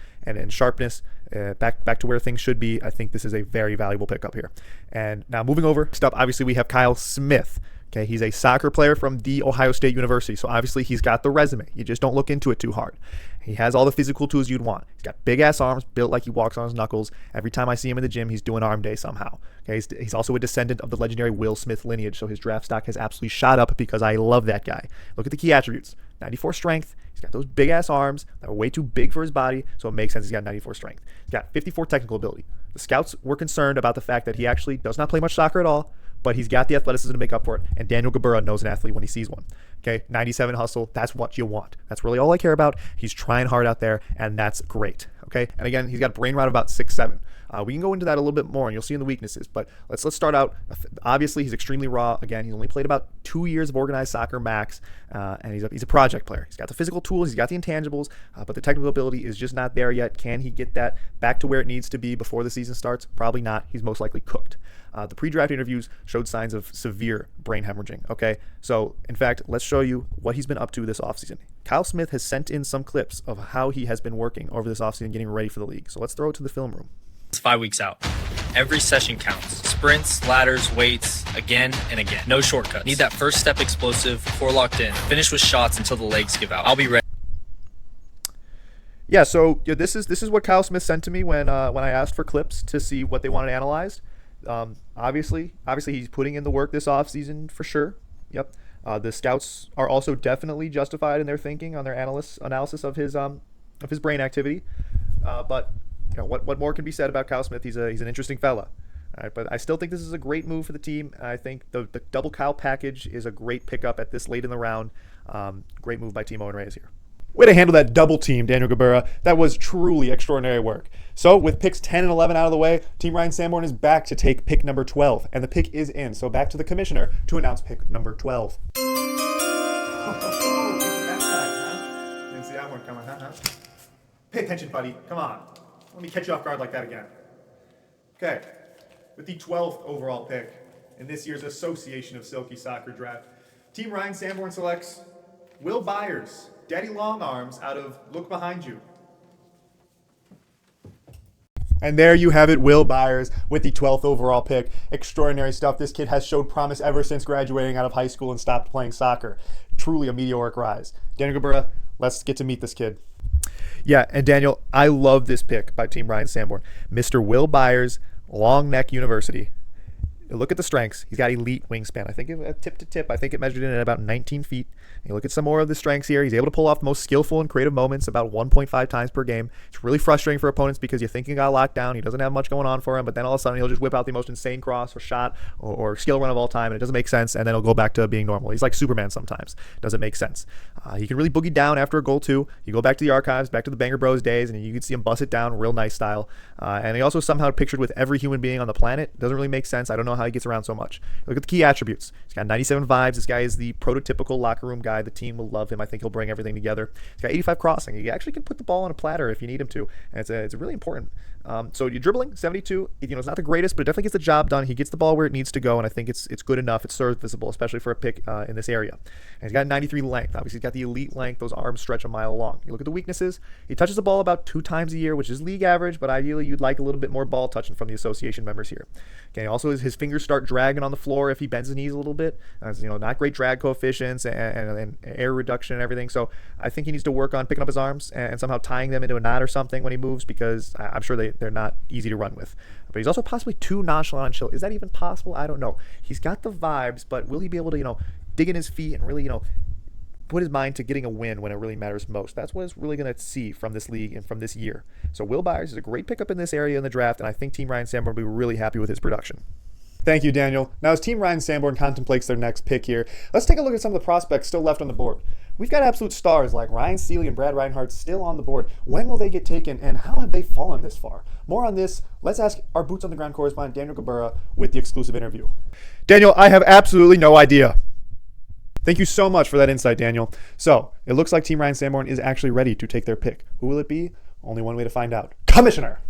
B: sharpness, back to where things should be, I think this is a very valuable pickup here. And now moving over, next up, obviously we have Kyle Smith. Okay, he's a soccer player from The Ohio State University, so obviously he's got the resume. You just don't look into it too hard. He has all the physical tools you'd want. He's got big-ass arms, built like he walks on his knuckles. Every time I see him in the gym, he's doing arm day somehow. Okay, he's also a descendant of the legendary Will Smith lineage, so his draft stock has absolutely shot up because I love that guy. Look at the key attributes. 94 strength. He's got those big-ass arms that are way too big for his body, so it makes sense he's got 94 strength. He's got 54 technical ability. The scouts were concerned about the fact that he actually does not play much soccer at all, but he's got the athleticism to make up for it, and Daniel Gabbero knows an athlete when he sees one. Okay, 97 hustle, that's what you want. That's really all I care about. He's trying hard out there, and that's great. Okay, and again, he's got a brain rot of about 6'7". We can go into that a little bit more, and you'll see in the weaknesses, but let's start out. Obviously, he's extremely raw. Again, he's only played about 2 years of organized soccer max, and he's a project player. He's got the physical tools, he's got the intangibles, but the technical ability is just not there yet. Can he get that back to where it needs to be before the season starts? Probably not. He's most likely cooked. The pre-draft interviews showed signs of severe brain hemorrhaging. Okay, so in fact, let's show you what he's been up to this offseason. Kyle Smith has sent in some clips of how he has been working over this offseason getting ready for the league. So let's throw it to the film room.
D: It's 5 weeks out. Every session counts. Sprints, ladders, weights, again and again. No shortcuts. Need that first step explosive, core locked in. Finish with shots until the legs give out. I'll be ready.
B: Yeah, so this is what Kyle Smith sent to me when I asked for clips to see what they wanted analyzed. Obviously he's putting in the work this offseason for sure. Yep. The scouts are also definitely justified in their thinking on their analysis of his brain activity. But what more can be said about Kyle Smith? He's an interesting fella. All right, but I still think this is a great move for the team. I think the double Kyle package is a great pickup at this late in the round. Great move by Team Owen Reyes here.
A: Way to handle that double team, Daniel Gabura. That was truly extraordinary work. So with picks 10 and 11 out of the way, Team Ryan Sanborn is back to take pick number 12. And the pick is in. So back to the commissioner to announce pick number 12.
B: Didn't see that one coming, huh? Pay attention, buddy. Come on. Let me catch you off guard like that again. Okay. With the 12th overall pick in this year's Association of Silky Soccer Draft, Team Ryan Sanborn selects Will Byers, Daddy Long Arms, out of Look Behind You.
A: And there you have it, Will Byers with the 12th overall pick. Extraordinary stuff. This kid has showed promise ever since graduating out of high school and stopped playing soccer. Truly a meteoric rise. Daniel Gabura, let's get to meet this kid. Yeah, and Daniel, I love this pick by Team Ryan Sanborn. Mr. Will Byers, Long Neck University. Look at the strengths. He's got elite wingspan. I think tip to tip, I think it measured in at about 19 feet. You look at some more of the strengths here. He's able to pull off the most skillful and creative moments about 1.5 times per game. It's really frustrating for opponents because you think he got locked down. He doesn't have much going on for him, but then all of a sudden he'll just whip out the most insane cross or shot or skill run of all time, and it doesn't make sense, and then he'll go back to being normal. He's like Superman sometimes. Doesn't make sense. He can really boogie down after a goal too. You go back to the archives, back to the Banger Bros days, and you can see him bust it down real nice style. And he also somehow pictured with every human being on the planet. Doesn't really make sense. I don't know how he gets around so much. Look at the key attributes. He's got 97 vibes. This guy is the prototypical locker room guy. The team will love him. I think he'll bring everything together. He's got 85 crossing. He actually can put the ball on a platter if you need him to. And it's really important. So you're dribbling 72. It's not the greatest, but it definitely gets the job done. He gets the ball where it needs to go, and I think it's good enough. It's serviceable, especially for a pick in this area. And he's got 93 length. Obviously, he's got the elite length. Those arms stretch a mile long. You look at the weaknesses. He touches the ball about 2 times a year, which is league average, but ideally you'd like a little bit more ball touching from the association members here. Okay. Also, his fingers start dragging on the floor if he bends his knees a little bit. Not great drag coefficients and air reduction and everything. So I think he needs to work on picking up his arms and somehow tying them into a knot or something when he moves, because I'm sure they're not easy to run with. But he's also possibly too nonchalant and chill. Is that even possible? I don't know. He's got the vibes, but will he be able to, dig in his feet and really, put his mind to getting a win when it really matters most? That's what it's really going to see from this league and from this year. So Will Byers is a great pickup in this area in the draft, and I think Team Ryan Sanborn will be really happy with his production. Thank you, Daniel. Now, as Team Ryan Sanborn contemplates their next pick here, let's take a look at some of the prospects still left on the board. We've got absolute stars like Ryan Seeley and Brad Reinhardt still on the board. When will they get taken, and how have they fallen this far? More on this. Let's ask our boots on the ground correspondent, Daniel Gabura, with the exclusive interview. Daniel, I have absolutely no idea. Thank you so much for that insight, Daniel. So, it looks like Team Ryan Sanborn is actually ready to take their pick. Who will it be? Only one way to find out. Commissioner!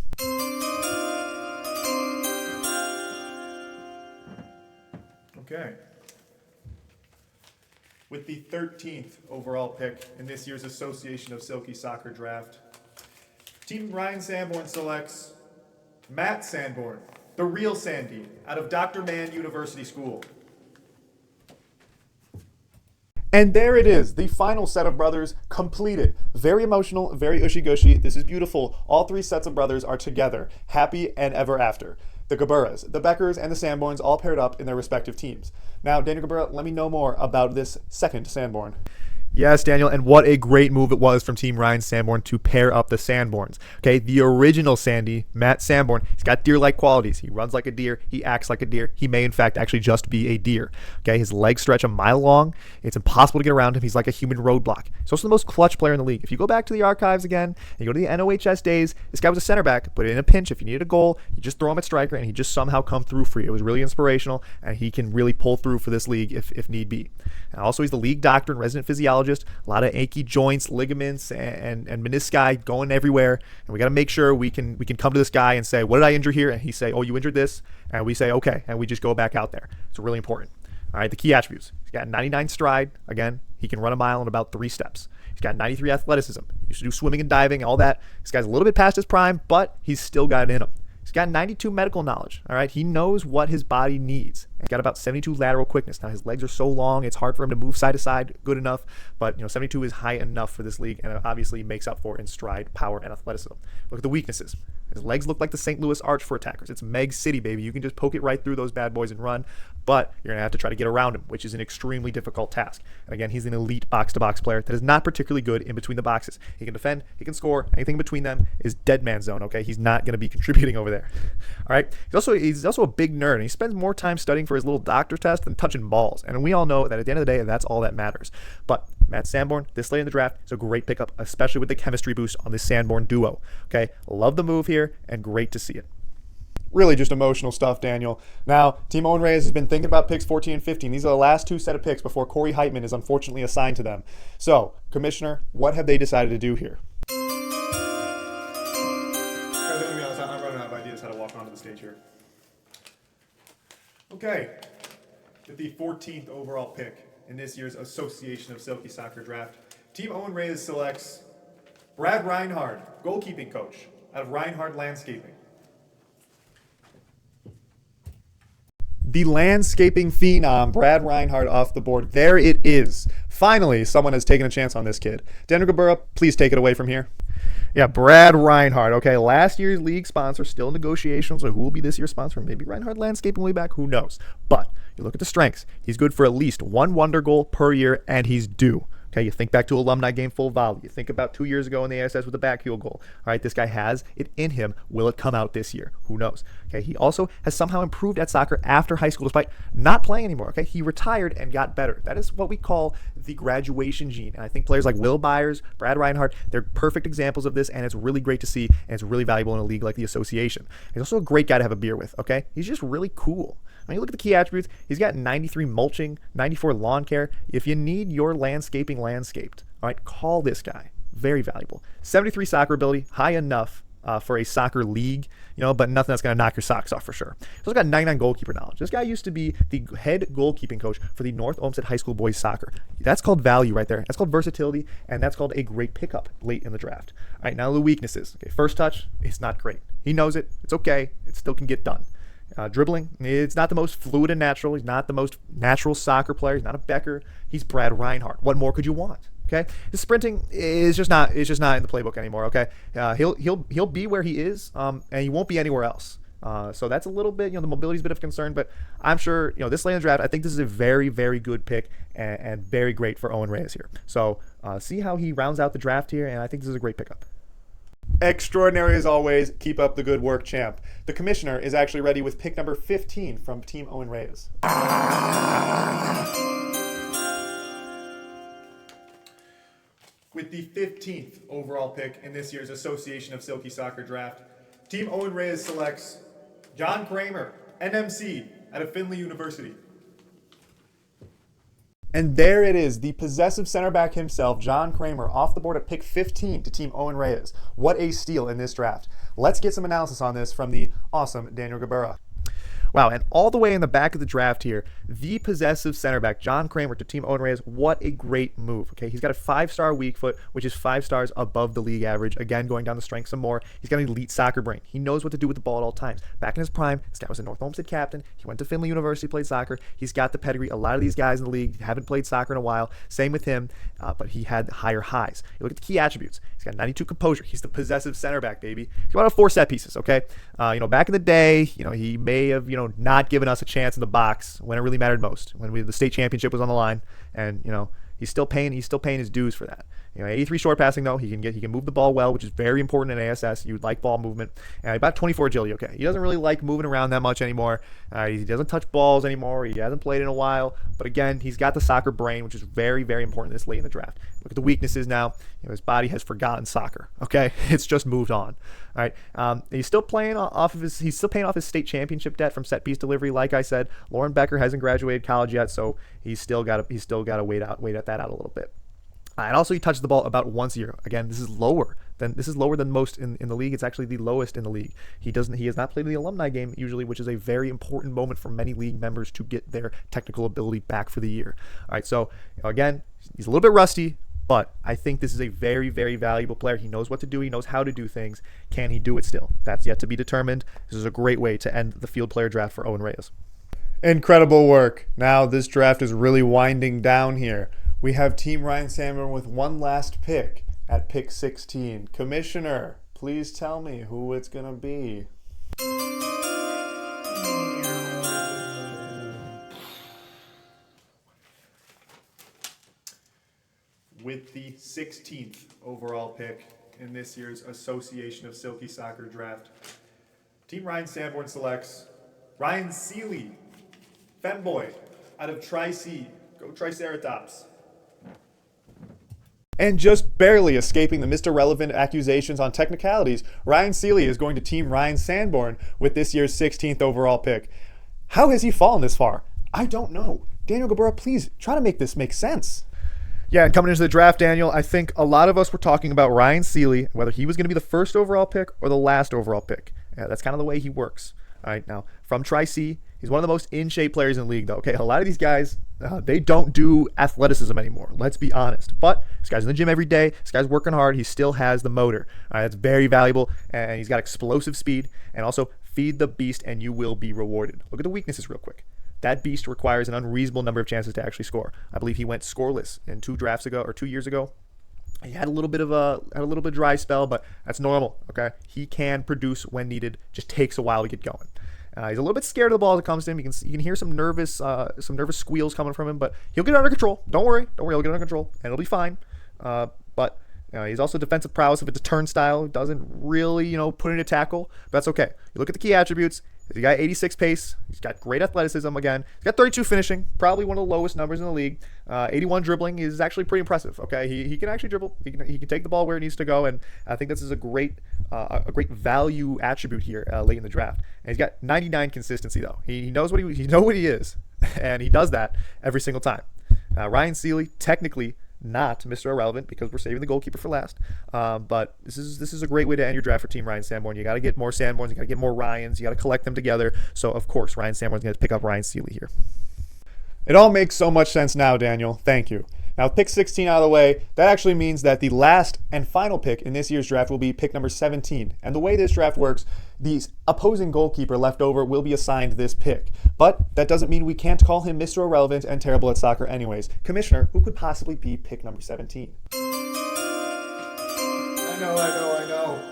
B: Okay. With the 13th overall pick in this year's Association of Silky Soccer Draft, Team Ryan Sanborn selects Matt Sanborn, the real Sandy, out of Dr. Mann University School.
A: And there it is, the final set of brothers completed. Very emotional, very ushy-gushy. This is beautiful. All 3 sets of brothers are together, happy and ever after. The Gaburas, the Beckers, and the Sanborns all paired up in their respective teams. Now, Daniel Gabura, let me know more about this second Sanborn.
B: Yes, Daniel, and what a great move it was from Team Ryan Sanborn to pair up the Sanborns. Okay, the original Sandy, Matt Sanborn, he's got deer-like qualities. He runs like a deer. He acts like a deer. He may, in fact, actually just be a deer. Okay, his legs stretch a mile long. It's impossible to get around him. He's like a human roadblock. He's also the most clutch player in the league. If you go back to the archives again, and you go to the NOHS days, this guy was a center back, but in a pinch, if you needed a goal, you just throw him at striker, and he just somehow come through for you. It was really inspirational, and he can really pull through for this league if need be. And also, he's the league doctor and resident physiologist. A lot of achy joints, ligaments, and menisci going everywhere. And we got to make sure we can come to this guy and say, what did I injure here? And he say, oh, you injured this. And we say, okay. And we just go back out there. It's really important. All right, the key attributes. He's got 99 stride. Again, he can run a mile in about 3 steps. He's got 93 athleticism. He used to do swimming and diving, all that. This guy's a little bit past his prime, but he's still got it in him. He's got 92 medical knowledge. All right, he knows what his body needs. He's got about 72 lateral quickness. Now his legs are so long, it's hard for him to move side to side good enough. But 72 is high enough for this league, and it obviously makes up for in stride, power, and athleticism. Look at the weaknesses. His legs look like the St. Louis Arch for attackers. It's Meg City, baby. You can just poke it right through those bad boys and run, but you're going to have to try to get around him, which is an extremely difficult task. And again, he's an elite box-to-box player that is not particularly good in between the boxes. He can defend, he can score. Anything in between them is dead man zone, okay? He's not going to be contributing over there. All right? He's also a big nerd, and he spends more time studying for his little doctor test than touching balls. And we all know that at the end of the day, that's all that matters. But Matt Sanborn, this late in the draft, is a great pickup, especially with the chemistry boost on the Sanborn duo. Okay, love the move here, and great to see it.
A: Really just emotional stuff, Daniel. Now, Team Owen Reyes has been thinking about picks 14 and 15. These are the last two set of picks before Corey Heitman is unfortunately assigned to them. So, Commissioner, what have they decided to do here? Guys, I'm gonna be honest, I'm running out of ideas how to walk onto the stage here. Okay, with the 14th overall pick in this year's Association of Silky Soccer Draft, Team Owen Reyes selects Brad Reinhardt, goalkeeping coach out of Reinhardt Landscaping. The landscaping phenom, Brad Reinhardt, off the board. There it is. Finally, someone has taken a chance on this kid. Daniel Gabura, please take it away from here.
B: Yeah, Brad Reinhardt. Okay, last year's league sponsor, still in negotiations. So who will be this year's sponsor? Maybe Reinhardt Landscaping will be back. Who knows? But you look at the strengths. He's good for at least one wonder goal per year, and he's due. Okay, you think back to alumni game full volley. You think about 2 years ago in the ASS with the backheel goal. All right, this guy has it in him. Will it come out this year? Who knows? Okay, he also has somehow improved at soccer after high school despite not playing anymore. Okay, he retired and got better. That is what we call the graduation gene. And I think players like Will Byers, Brad Reinhardt, they're perfect examples of this, and it's really great to see, and it's really valuable in a league like the Association. He's also a great guy to have a beer with, okay? He's just really cool. When you look at the key attributes, he's got 93 mulching, 94 lawn care. If you need your landscaping landscaped, all right, call this guy. Very valuable. 73 soccer ability, high enough for a soccer league, but nothing that's going to knock your socks off for sure. He's also got 99 goalkeeper knowledge. This guy used to be the head goalkeeping coach for the North Olmsted High School boys soccer. That's called value right there. That's called versatility, and that's called a great pickup late in the draft. All right, now the weaknesses. Okay, first touch, it's not great. He knows it. It's okay. It still can get done. Dribbling, it's not the most fluid and natural. He's not the most natural soccer player. He's not a Becker. He's Brad Reinhardt. What more could you want? Okay, his sprinting is just not. It's just not in the playbook anymore. Okay, he'll be where he is, and he won't be anywhere else. So that's a little bit, the mobility's a bit of concern. But I'm sure, this late in the draft, I think this is a very, very good pick and very great for Owen Reyes here. So see how he rounds out the draft here, and I think this is a great pickup.
A: Extraordinary as always. Keep up the good work, champ. The commissioner is actually ready with pick number 15 from Team Owen Reyes. With the 15th overall pick in this year's Association of Silky Soccer Draft, Team Owen Reyes selects John Kramer, NMC, out of Findlay University. And there it is, the possessive center back himself, John Kramer, off the board at pick 15 to Team Owen Reyes. What a steal in this draft. Let's get some analysis on this from the awesome Daniel Gabura.
B: Wow, and all the way in the back of the draft here, the possessive center back, John Kramer, to Team Owen Reyes. What a great move. Okay, he's got a 5-star weak foot, which is 5 stars above the league average. Again, going down the strength some more. He's got an elite soccer brain. He knows what to do with the ball at all times. Back in his prime, this guy was a North Olmsted captain. He went to Findlay University, played soccer. He's got the pedigree. A lot of these guys in the league haven't played soccer in a while. Same with him, but he had higher highs. You look at the key attributes. He's got 92 composure. He's the possessive center back, baby. He's got 4 set pieces, okay? Back in the day, he may have, not given us a chance in the box when it really mattered most, when the state championship was on the line, and he's still paying his dues for that. 83 short passing though, he can move the ball well, which is very important in ASS. You like ball movement, and about 24 agility. Okay, he doesn't really like moving around that much anymore. He doesn't touch balls anymore. He hasn't played in a while, but again, he's got the soccer brain, which is very, very important this late in the draft. Look at the weaknesses now. His body has forgotten soccer. Okay, it's just moved on. All right, he's still paying off his state championship debt from set piece delivery. Like I said, Lauren Becker hasn't graduated college yet, so he's still got to wait at that out a little bit. And also, he touches the ball about once a year. Again, this is lower than most in the league. It's actually the lowest in the league. He has not played the alumni game usually, which is a very important moment for many league members to get their technical ability back for the year. All right, so again, he's a little bit rusty, but I think this is a very, very valuable player. He knows what to do. He knows how to do things. Can he do it still? That's yet to be determined. This is a great way to end the field player draft for Owen Reyes.
A: Incredible work. Now this draft is really winding down here. We have Team Ryan Sanborn with one last pick at pick 16. Commissioner, please tell me who it's going to be. With the 16th overall pick in this year's Association of Silky Soccer Draft, Team Ryan Sanborn selects Ryan Seeley Femboy out of Tri-C. Go Triceratops. And just barely escaping the Mr. Relevant accusations on technicalities, Ryan Seeley is going to team Ryan Sanborn with this year's 16th overall pick. How has he fallen this far? I don't know. Daniel Gabura, please try to make this make sense.
B: Yeah, and coming into the draft, Daniel, I think a lot of us were talking about Ryan Seeley, whether he was going to be the first overall pick or the last overall pick. Yeah, that's kind of the way he works. All right, now, from Tri-C, he's one of the most in-shape players in the league, though. Okay, a lot of these guys, they don't do athleticism anymore. Let's be honest. But this guy's in the gym every day. This guy's working hard. He still has the motor. All right, that's very valuable, and he's got explosive speed. And also, feed the beast, and you will be rewarded. Look at the weaknesses real quick. That beast requires an unreasonable number of chances to actually score. I believe he went scoreless in 2 years ago. He had a little bit of dry spell, but that's normal. Okay, he can produce when needed. Just takes a while to get going. He's a little bit scared of the ball as it comes to him. You can hear some nervous squeals coming from him, but he'll get it under control. Don't worry, he'll get it under control, and it'll be fine. But he's also defensive prowess if it's a turnstile. Doesn't really put in a tackle, but that's okay. You look at the key attributes. He's got 86 pace. He's got great athleticism again. He's got 32 finishing, probably one of the lowest numbers in the league. 81 dribbling is actually pretty impressive. Okay, he can actually dribble. He can take the ball where it needs to go, and I think this is a great value attribute here late in the draft. And he's got 99 consistency though. He knows what he is, and he does that every single time. Ryan Seeley, technically not Mr. Irrelevant because we're saving the goalkeeper for last. But this is a great way to end your draft for Team Ryan Sanborn. You got to get more Sanborns. You got to get more Ryans. You got to collect them together. So, of course, Ryan Sanborn's going to pick up Ryan Seeley here.
A: It all makes so much sense now, Daniel. Thank you. Now, with pick 16 out of the way, that actually means that the last and final pick in this year's draft will be pick number 17. And the way this draft works, the opposing goalkeeper left over will be assigned this pick. But that doesn't mean we can't call him Mr. Irrelevant and terrible at soccer anyways. Commissioner, who could possibly be pick number 17? I know.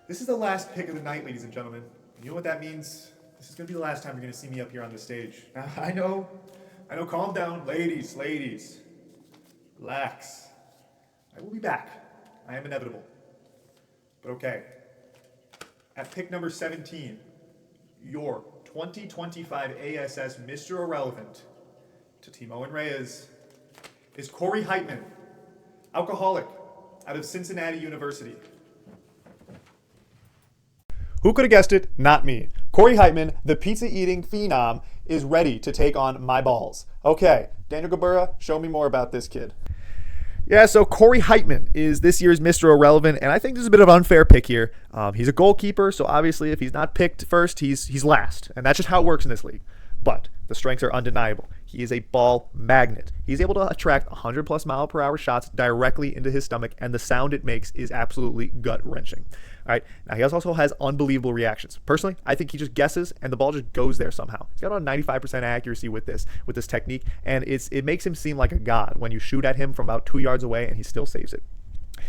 A: This is the last pick of the night, ladies and gentlemen. You know what that means? This is going to be the last time you're going to see me up here on the stage. I know, calm down. Ladies, relax. I will be back. I am inevitable. But okay. At pick number 17, your 2025 ASS Mr. Irrelevant to Team Owen Reyes is Corey Heitman, alcoholic out of Cincinnati University. Who could have guessed it? Not me. Corey Heitman, the pizza-eating phenom, is ready to take on my balls. Okay, Daniel Gabura, show me more about this kid.
B: Yeah, so Corey Heitman is this year's Mr. Irrelevant, and I think this is a bit of an unfair pick here. He's a goalkeeper, so obviously if he's not picked first, he's last, and that's just how it works in this league. But the strengths are undeniable. He is a ball magnet. He's able to attract 100+ mile-per-hour shots directly into his stomach, and the sound it makes is absolutely gut-wrenching. All right, now he also has unbelievable reactions. Personally, I think he just guesses, and the ball just goes there somehow. He's got about 95% accuracy with this technique, and it makes him seem like a god when you shoot at him from about 2 yards away, and he still saves it.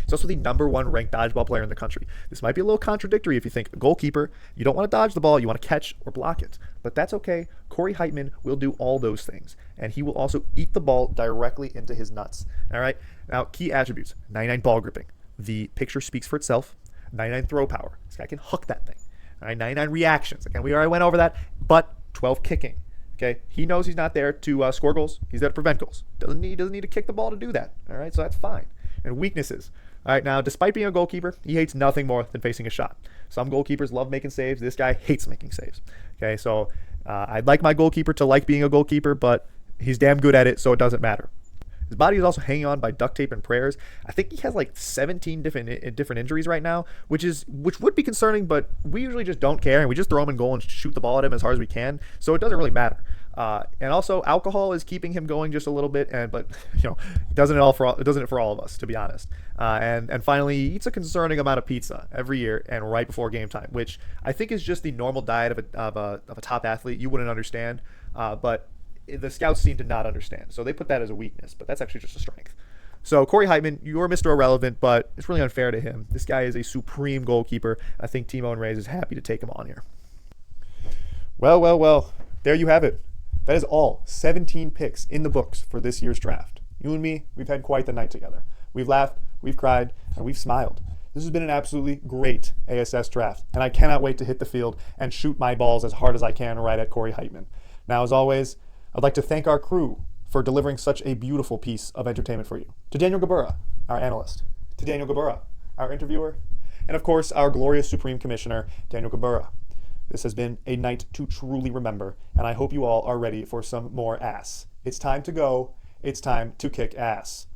B: He's also the #1 ranked dodgeball player in the country. This might be a little contradictory if you think a goalkeeper, you don't want to dodge the ball, you want to catch or block it. But that's okay. Corey Heitman will do all those things. And he will also eat the ball directly into his nuts. All right. Now, key attributes: 99 ball gripping. The picture speaks for itself. 99 throw power. This guy can hook that thing. All right. 99 reactions. Again, we already went over that. But 12 kicking. Okay. He knows he's not there to score goals. He's there to prevent goals. Doesn't need to kick the ball to do that. All right. So that's fine. And weaknesses. All right, now, despite being a goalkeeper, he hates nothing more than facing a shot. Some goalkeepers love making saves. This guy hates making saves. Okay, so I'd like my goalkeeper to like being a goalkeeper, but he's damn good at it, so it doesn't matter. His body is also hanging on by duct tape and prayers. I think he has like 17 different injuries right now, which would be concerning, but we usually just don't care, and we just throw him in goal and shoot the ball at him as hard as we can, so it doesn't really matter. And also, alcohol is keeping him going just a little bit, but it doesn't it for all of us, to be honest. And finally, he eats a concerning amount of pizza every year and right before game time, which I think is just the normal diet of a top athlete. You wouldn't understand, but the scouts seem to not understand, so they put that as a weakness, but that's actually just a strength. So Corey Heitman, you're Mr. Irrelevant, but it's really unfair to him. This guy is a supreme goalkeeper. I think Team Owen Reyes is happy to take him on here.
A: Well. There you have it. That is all 17 picks in the books for this year's draft. You and me, we've had quite the night together. We've laughed, we've cried, and we've smiled. This has been an absolutely great ASS draft, and I cannot wait to hit the field and shoot my balls as hard as I can right at Corey Heitman. Now, as always, I'd like to thank our crew for delivering such a beautiful piece of entertainment for you. To Daniel Gabura, our analyst. To Daniel Gabura, our interviewer. And of course, our glorious Supreme Commissioner, Daniel Gabura. This has been a night to truly remember, and I hope you all are ready for some more ass. It's time to go. It's time to kick ass.